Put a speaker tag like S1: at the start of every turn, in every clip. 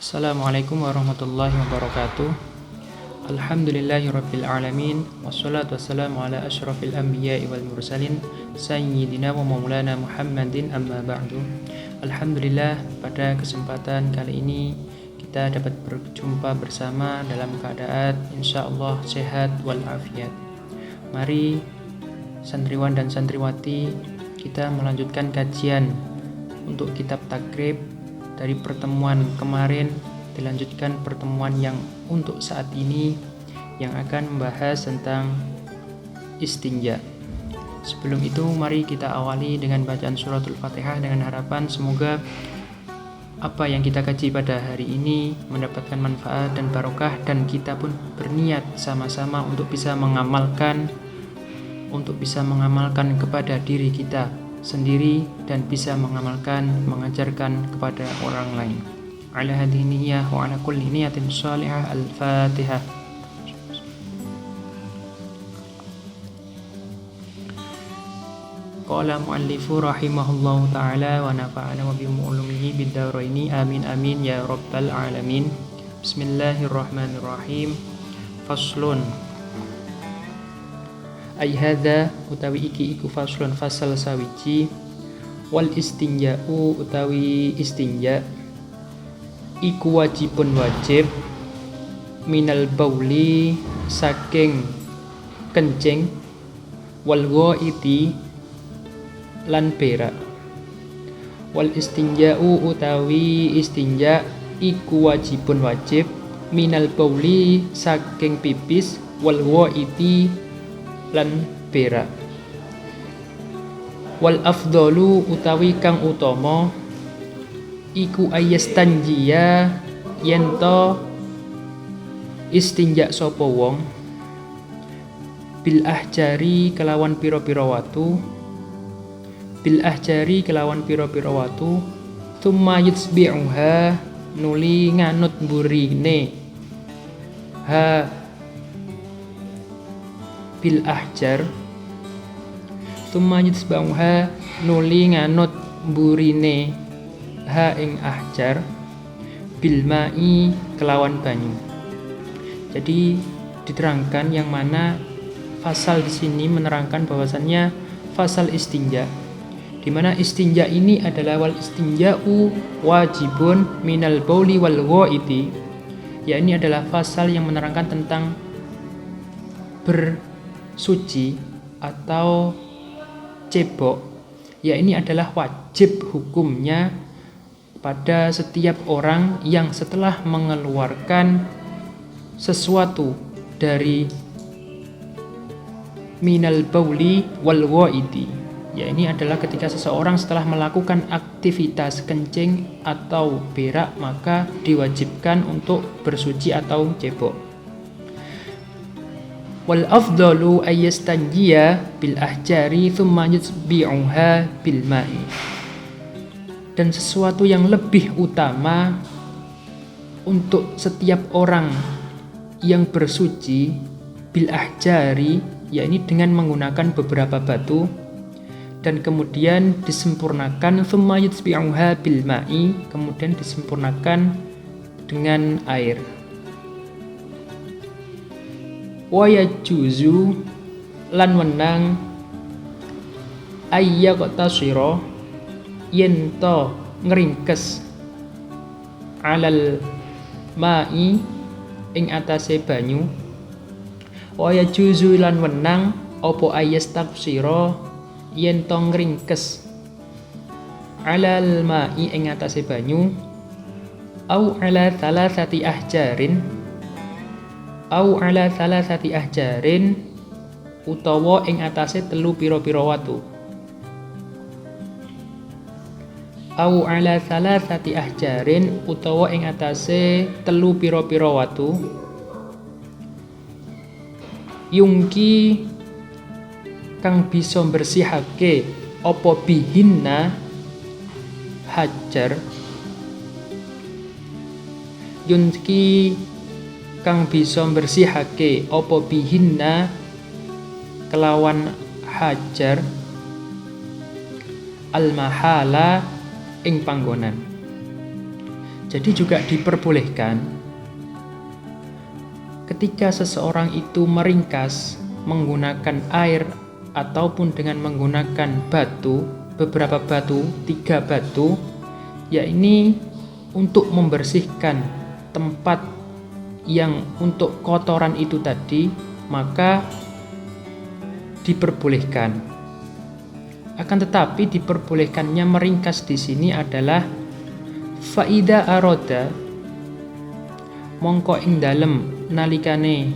S1: Assalamualaikum warahmatullahi wabarakatuh. Alhamdulillahirabbil alamin wassalatu wassalamu ala asyrafil anbiya'i wal mursalin sayyidina wa maulana Muhammadin amma ba'du. Alhamdulillah, pada kesempatan kali ini kita dapat berjumpa bersama dalam keadaan insyaallah sehat wal afiat. Mari santriwan dan santriwati, kita melanjutkan kajian untuk kitab takrib. Dari pertemuan kemarin dilanjutkan pertemuan yang untuk saat ini yang akan membahas tentang istinja. Sebelum itu mari kita awali dengan bacaan suratul Fatihah dengan harapan semoga apa yang kita kaji pada hari ini mendapatkan manfaat dan barokah, dan kita pun berniat sama-sama untuk bisa mengamalkan kepada diri kita sendiri dan bisa mengajarkan kepada orang lain. Ala hadhihi niyyah wa ala kulli niyatin shalihah. Al-Fatihah. Qala muallifu rahimahullahu ta'ala wa nafa'ana wa bi'ulumihi bid-daraini amin amin ya rabbal alamin. Bismillahirrahmanirrahim. Faslun. Ai hadza utawi iki iku faslun fasal sawiji. Wal istinja'u utawi istinja iku wajibun wajib minal bauli saking kencing, wal ghaiti lan berak. Wal istinja'u utawi istinja iku wajibun wajib minal bauli saking pipis, wal ghaiti lan berak. Wal afdalu utawi kang utama iku ayastanjiya yento istinja sapa wong bil ahjari kelawan pira-pira watu, thumma yutsbi'uha nuli nganut burine bil ahjar, thumma yutsba'uha nuli nganut burine ing ahjar bil ma'i kelawan banyu. Jadi diterangkan yang mana fasal di sini menerangkan bahwasannya fasal istinja, di mana istinja ini adalah wal istinja'u wajibun minal bauli wal ghaiti, ya ini adalah fasal yang menerangkan tentang bersuci atau cebok, ya ini adalah wajib hukumnya pada setiap orang yang setelah mengeluarkan sesuatu dari minal bauli wal ghaiti, ya ini adalah ketika seseorang setelah melakukan aktivitas kencing atau berak maka diwajibkan untuk bersuci atau cebok. Wal afdalu ayastanjiya bil ahjari thumma yutbi'uha bil ma'i. Dan sesuatu yang lebih utama untuk setiap orang yang bersuci bil ahjari, yakni dengan menggunakan beberapa batu dan kemudian disempurnakan thumma yutbi'uha bil ma'i, kemudian disempurnakan dengan air. Wa yajuzu lan wenang ayyaqtasira yento ngringkes alal ma'i ing atase banyu. Wa yajuzu lan wenang apa ayastaqsira yento ngringkes alal ma'i ing atase banyu au ala thalathati ahjarin utawa ing atase telu pira-pira watu. Au ala thalathati ahjarin utawa ing atase telu pira-pira watu. Yungki kang bisa bersihake apa bihinna hajar. Yungki kang bisa bersihake apa bihinna kelawan hajar al mahala ing panggonan. Jadi juga diperbolehkan ketika seseorang itu meringkas menggunakan air ataupun dengan menggunakan batu, beberapa batu, 3 batu, ya ini untuk membersihkan tempat yang untuk kotoran itu tadi, maka diperbolehkan. Akan tetapi diperbolehkannya meringkas di sini adalah faida aroda, mongko ing dalem nalikane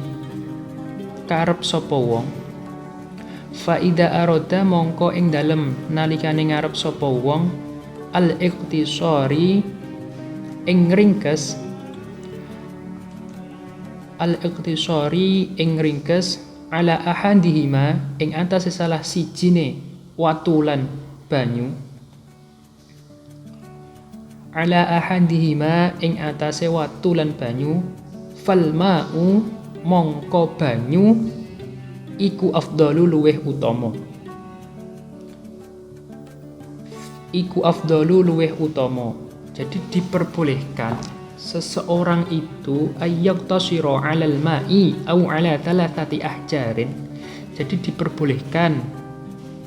S1: karep sapa wong. Faida aroda mongko ing dalem nalikane ngarep sapa wong al ikhtisari ing ringkes, al ikhtisari ing ringkes ala ahadihima ing atase salah sijine watulan banyu, ala ahadihima ing atase watulan banyu, fal ma'u mongko banyu iku afdalu luweh utama, iku afdalu luweh utama. Jadi diperbolehkan seseorang itu ayyak tasiro alal ma'i au ala thalathati ahjarin. Jadi diperbolehkan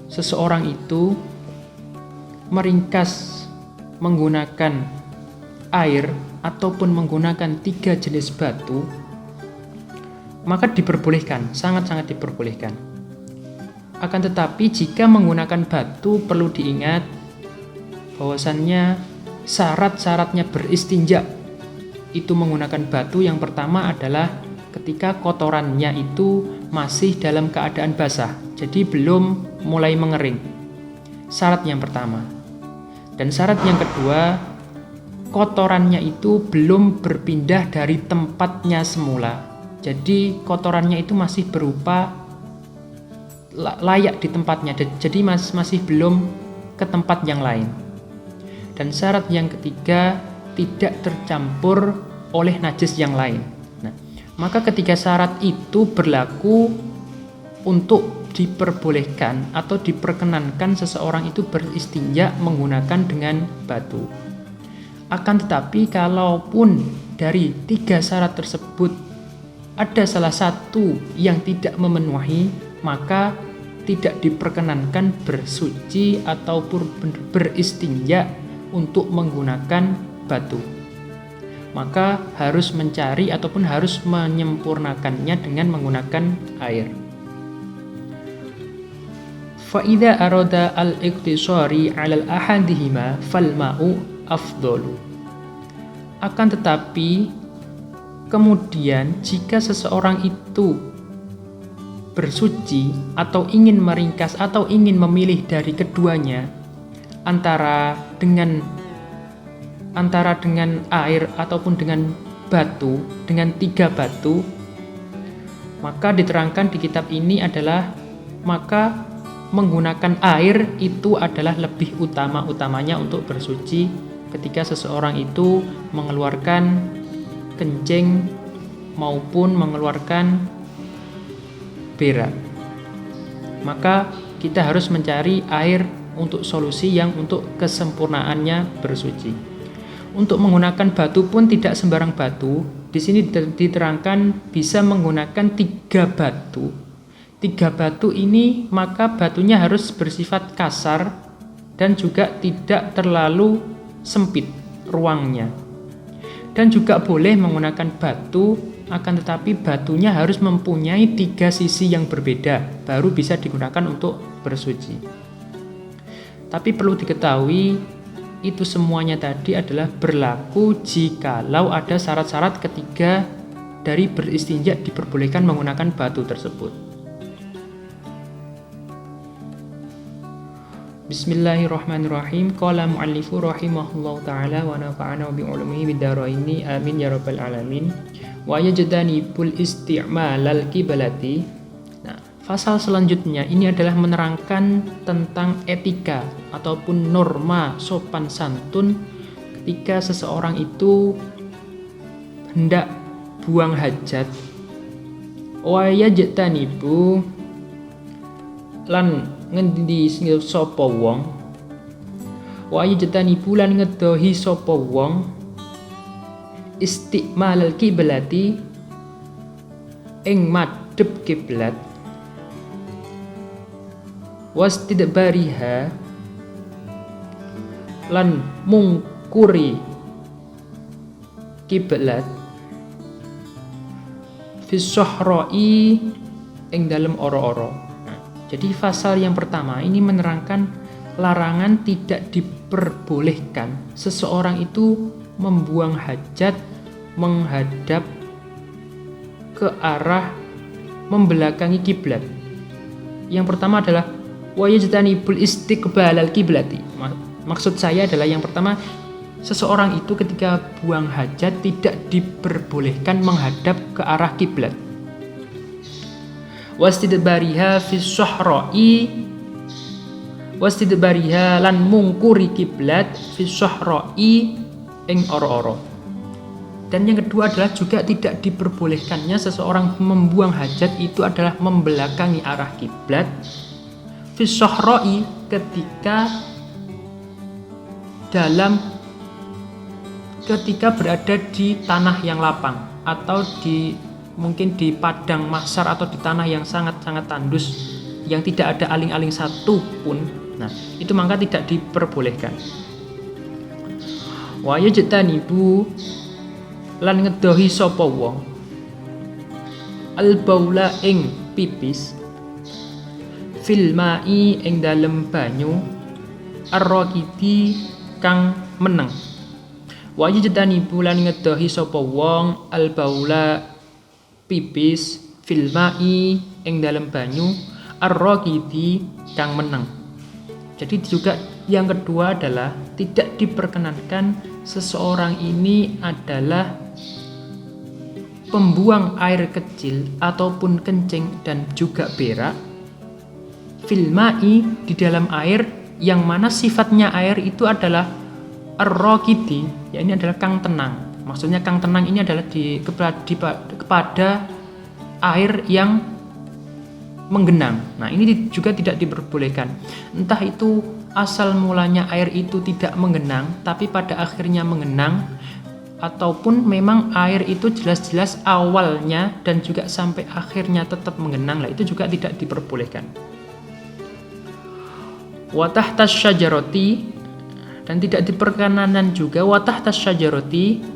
S1: seseorang itu meringkas menggunakan air ataupun menggunakan 3 jenis batu, maka diperbolehkan, sangat-sangat diperbolehkan. Akan tetapi jika menggunakan batu perlu diingat bahwasannya syarat-syaratnya beristinja itu menggunakan batu yang pertama adalah ketika kotorannya itu masih dalam keadaan basah, jadi belum mulai mengering. Syarat yang pertama. Dan syarat yang kedua, kotorannya itu belum berpindah dari tempatnya semula. Jadi kotorannya itu masih berupa layak di tempatnya, jadi masih belum ke tempat yang lain. Dan syarat yang ketiga, tidak tercampur oleh najis yang lain. Nah, maka ketika syarat itu berlaku, untuk diperbolehkan atau diperkenankan seseorang itu beristinja menggunakan dengan batu. Akan tetapi kalaupun dari 3 syarat tersebut ada salah satu yang tidak memenuhi, maka tidak diperkenankan bersuci ataupun beristinja untuk menggunakan batu. Maka harus mencari ataupun harus menyempurnakannya dengan menggunakan air. Fa'idha aroda al-iqtisari alal ahadihima fal ma'u afdolu. Akan tetapi kemudian jika seseorang itu bersuci atau ingin meringkas atau ingin memilih dari keduanya, antara dengan air ataupun dengan batu, dengan 3 batu, maka diterangkan di kitab ini adalah maka menggunakan air itu adalah lebih utamanya untuk bersuci ketika seseorang itu mengeluarkan kencing maupun mengeluarkan berak. Maka kita harus mencari air untuk solusi yang untuk kesempurnaannya bersuci. Untuk menggunakan batu pun tidak sembarang batu. Di sini diterangkan bisa menggunakan 3 batu. 3 batu ini maka batunya harus bersifat kasar dan juga tidak terlalu sempit ruangnya. Dan juga boleh menggunakan batu, akan tetapi batunya harus mempunyai 3 sisi yang berbeda, baru bisa digunakan untuk bersuci. Tapi perlu diketahui, itu semuanya tadi adalah berlaku jikalau ada syarat-syarat ketiga dari beristinja diperbolehkan menggunakan batu tersebut. Bismillahirrahmanirrahim. Qala mu'allifu rahimahullahu ta'ala wa nafa'ana bi ulumihi bid-dharaini amin ya rabbal alamin. Wa yajtanibul isti'malal qiblati. Nah, pasal selanjutnya ini adalah menerangkan tentang etika ataupun norma sopan santun ketika seseorang itu hendak buang hajat. Wa yajtanibu lan ngendi sapa wong, wa yajtanibu lan ngedohi sapa wong istiqmalal kiblati ing madhep kiblat wastidbariha lan mungkuri kiblat fi syahra'i ing dalem ora-ora. Jadi pasal yang pertama ini menerangkan larangan tidak diperbolehkan seseorang itu membuang hajat menghadap ke arah membelakangi kiblat. Yang pertama adalah wa yajtanibul istiqbalal kiblati. Maksud saya adalah yang pertama, seseorang itu ketika buang hajat tidak diperbolehkan menghadap ke arah kiblat. Wastidbariha fi syahra'i wastidbariha lan mungkuri kiblat fi syahra'i ing ora-ora. Dan yang kedua adalah juga tidak diperbolehkannya seseorang membuang hajat itu adalah membelakangi arah kiblat fi syahra'i ketika berada di tanah yang lapang atau mungkin di padang mahsyar atau di tanah yang sangat-sangat tandus yang tidak ada aling-aling satu pun. Nah, itu maka tidak diperbolehkan. Wa yajtanibu lan ngedohi sapa wong al baula ing pipis fil ma'i ing dalem banyu ar-raqidi kang meneng. Wa yajtanibu lan ngedohi sapa wong al baula pipis fil ma'i ing dalem banyu ar-raqidi kang meneng. Jadi juga yang kedua adalah tidak diperkenankan seseorang ini adalah pembuang air kecil ataupun kencing dan juga berak fil ma'i di dalam air yang mana sifatnya air itu adalah ar-raqidi, ya ini adalah kang tenang. Maksudnya kang tenang ini adalah kepada air yang menggenang. Nah, ini juga tidak diperbolehkan. Entah itu asal mulanya air itu tidak menggenang tapi pada akhirnya menggenang, ataupun memang air itu jelas-jelas awalnya dan juga sampai akhirnya tetap menggenang, lah itu juga tidak diperbolehkan. Wa tahtas syajarati, dan tidak diperkenankan juga wa tahtas syajarati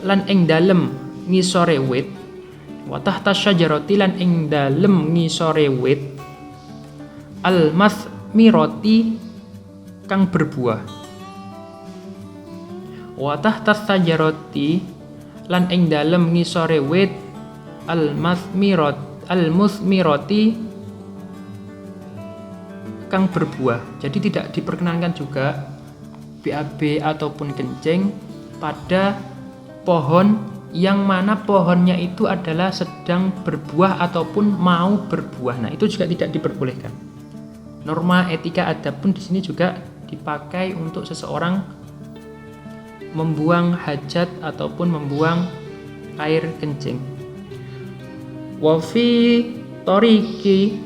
S1: lan ing dalem ngisore wit. Wa tahtas syajarati lan ing dalem ngisore wit al mathmirati kang berbuah. Wa tahtas syajarati lan ing dalem ngisore wit al muthmirati kang berbuah. Jadi tidak diperkenankan juga BAB ataupun kencing pada pohon yang mana pohonnya itu adalah sedang berbuah ataupun mau berbuah. Nah, itu juga tidak diperbolehkan. Norma etika adab pun di sini juga dipakai untuk seseorang membuang hajat ataupun membuang air kencing. Wa fi tariqi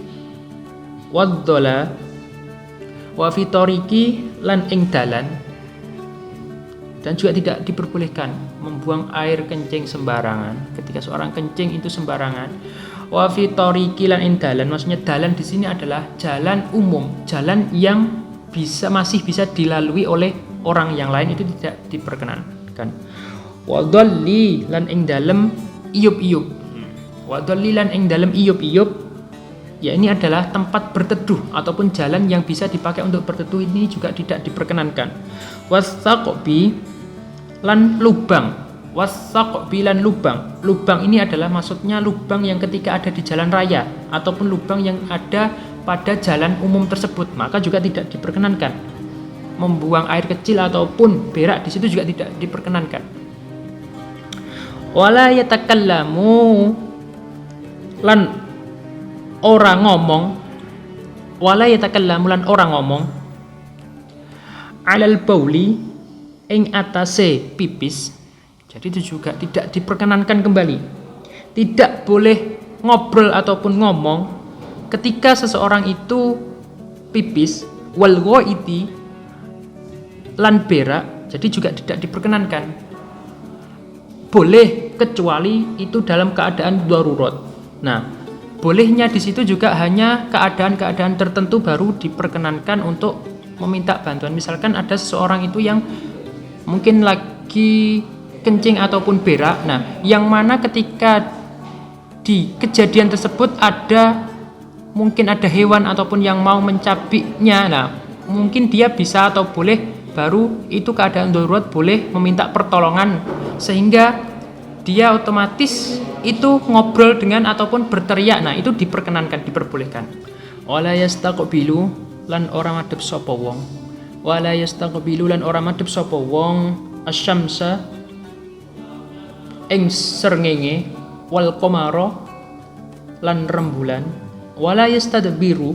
S1: waddola wa fi tariqi lan ing dalan, dan juga tidak diperbolehkan membuang air kencing sembarangan. Ketika seorang kencing itu sembarangan. Wa fi tariqi lan ing dalan, maksudnya dalan di sini adalah jalan umum, jalan yang masih bisa dilalui oleh orang yang lain, itu tidak diperkenankan. Wa dhalli lan ing dalem iyub-iyub. Wa dhalli lan ing dalem iyub-iyub, ya ini adalah tempat berteduh ataupun jalan yang bisa dipakai untuk berteduh, ini juga tidak diperkenankan. Wasaqbi lan lubang. Wasaqbi lan lubang. Lubang ini adalah maksudnya lubang yang ketika ada di jalan raya ataupun lubang yang ada pada jalan umum tersebut, maka juga tidak diperkenankan. Membuang air kecil ataupun berak di situ juga tidak diperkenankan. Wala yatakallamu lan orang ngomong, wala yatakallamu lan orang ngomong alal bauli ing atase pipis. Jadi itu juga tidak diperkenankan kembali. Tidak boleh ngobrol ataupun ngomong ketika seseorang itu pipis, wal ghaiti lan berak, jadi juga tidak diperkenankan. boleh kecuali itu dalam keadaan darurat. Nah, bolehnya di situ juga hanya keadaan-keadaan tertentu baru diperkenankan untuk meminta bantuan. Misalkan ada seseorang itu yang mungkin lagi kencing ataupun berak. Nah, yang mana ketika di kejadian tersebut mungkin ada hewan ataupun yang mau mencabiknya. Nah, mungkin dia bisa atau boleh, baru itu keadaan darurat boleh meminta pertolongan, sehingga dia otomatis itu ngobrol dengan ataupun berteriak. Nah, itu diperkenankan, diperbolehkan. Wala yastaqbilu lan ora madhep sapa wong. Wala yastaqbilu lan ora madhep sapa wong asyamsa ing srengenge wal qamara lan rembulan. Wala yastadbiru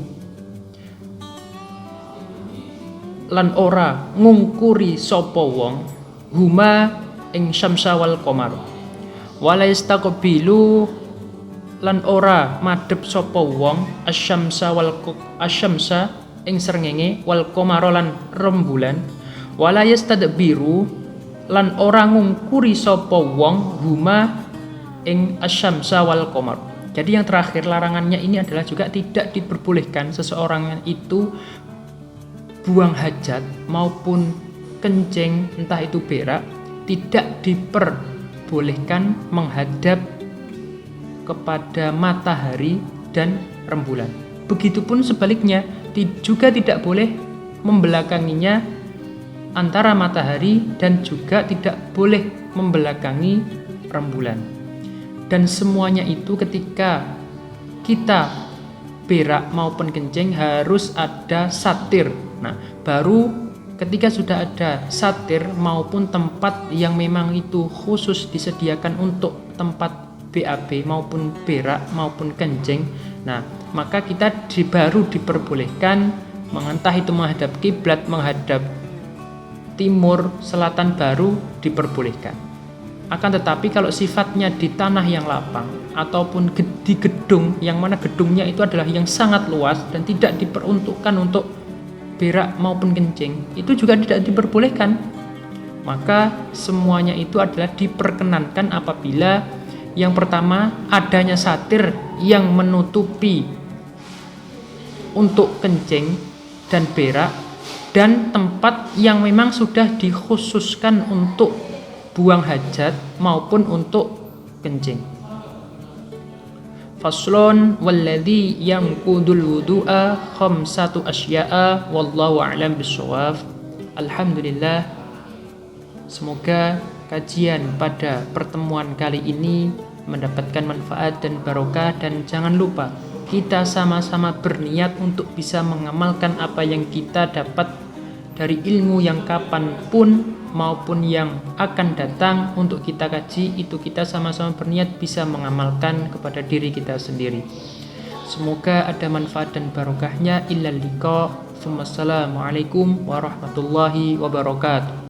S1: lan ora ngungkuri sapa wong huma ing syamsa wal qamar. Wala yastaqbilu lan ora madhep sapa wong asyamsa ing srengenge wal qamara lan rembulan. Wala yastadbiru lan ora ngungkuri sapa wong huma ing asyamsa wal qamar. Jadi yang terakhir, larangannya ini adalah juga tidak diperbolehkan seseorang itu buang hajat maupun kencing, entah itu berak, tidak diperbolehkan menghadap kepada matahari dan rembulan. Begitupun sebaliknya, juga tidak boleh membelakanginya antara matahari dan juga tidak boleh membelakangi rembulan. Dan semuanya itu ketika kita berak maupun kencing harus ada satir. Nah, baru ketika sudah ada satir maupun tempat yang memang itu khusus disediakan untuk tempat BAB maupun berak maupun kencing, nah maka kita baru diperbolehkan entah itu menghadap kiblat, menghadap timur, selatan, baru diperbolehkan. Akan tetapi kalau sifatnya di tanah yang lapang ataupun di gedung yang mana gedungnya itu adalah yang sangat luas dan tidak diperuntukkan untuk berak maupun kencing, itu juga tidak diperbolehkan. Maka semuanya itu adalah diperkenankan apabila yang pertama adanya satir yang menutupi untuk kencing dan berak, dan tempat yang memang sudah dikhususkan untuk buang hajat maupun untuk kencing. Faslun walladzi yanqudul wudu'a khamsatu asya'a wallahu a'lam bissawab. Alhamdulillah, semoga kajian pada pertemuan kali ini mendapatkan manfaat dan barokah, dan jangan lupa kita sama-sama berniat untuk bisa mengamalkan apa yang kita dapat dari ilmu yang kapanpun maupun yang akan datang untuk kita kaji. Itu kita sama-sama berniat bisa mengamalkan kepada diri kita sendiri. Semoga ada manfaat dan barokahnya. Illal liqa. Assalamualaikum warahmatullahi wabarakatuh.